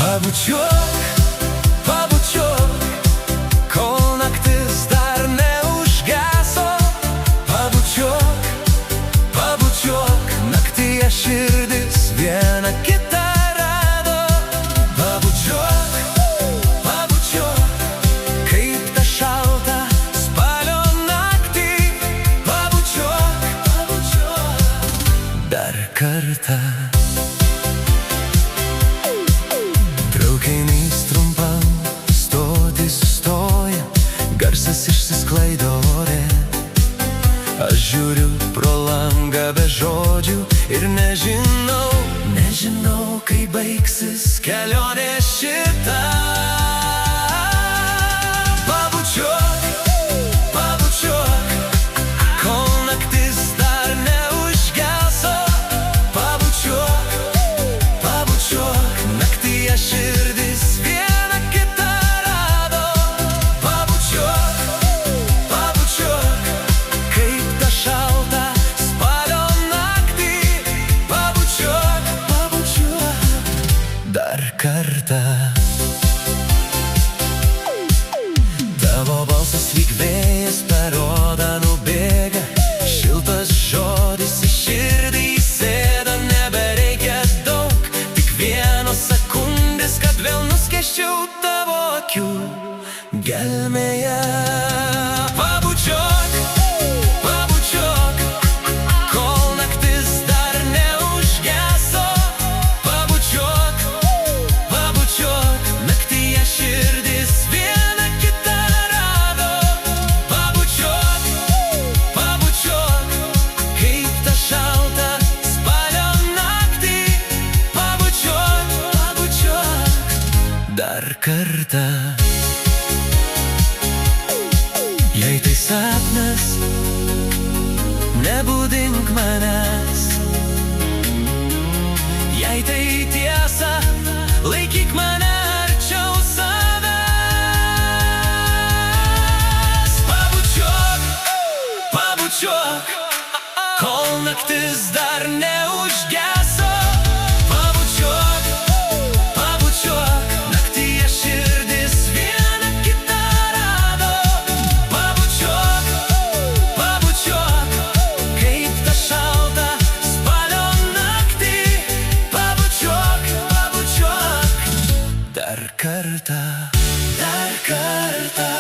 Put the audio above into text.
Pabučiuok, pabučiuok, kol naktis dar neužgeso. Pabučiuok, pabučiuok, naktyje širdis viena kitą rado. Pabučiuok, pabučiuok, kaip tą šaltą spalio naktį. Pabučiuok, pabučiuok, dar kartą. Traukinys trumpam stoti sustoja, garsas išsisklaido ore. Aš žiūriu pro langą be žodžių ir nežinau, kai baigsis kelionė šita. Pabučiuok, pabučiuok, kol naktis dar neužgeso. Pabučiuok, pabučiuok, naktyje širdis viena kitą rado. Pabučiuok, pabučiuok, kaip tą šaltą spalio naktį. Pabučiuok, pabučiuok, dar kartą. Tavo balsas lyg vėjas per odą nubėga, šiltas žodis į širdį įsėda. Nebereikia daug, tik vienos sekundės, kad vėl nuskęsčiau tavo akių gelmėje. Pabučiuok, pabučiuok, kol naktis dar neužgeso. Pabučiuok, pabučiuok, naktyje širdis viena kitą rado. Pabučiuok, pabučiuok, kaip tą šaltą spalio naktį. Pabučiuok, pabučiuok, dar kartą. Jei tai sapnas, nebudink manęs. Jei tai tiesa, laikyk mane arčiau savęs. Pabučiuok, pabučiuok, kol naktis dar neužgeso. Pabučiuok, pabučiuok, naktyje širdis viena kitą rado. Pabučiuok, pabučiuok, kaip tą šaltą spalio naktį. Pabučiuok, pabučiuok, dar kartą, dar kartą.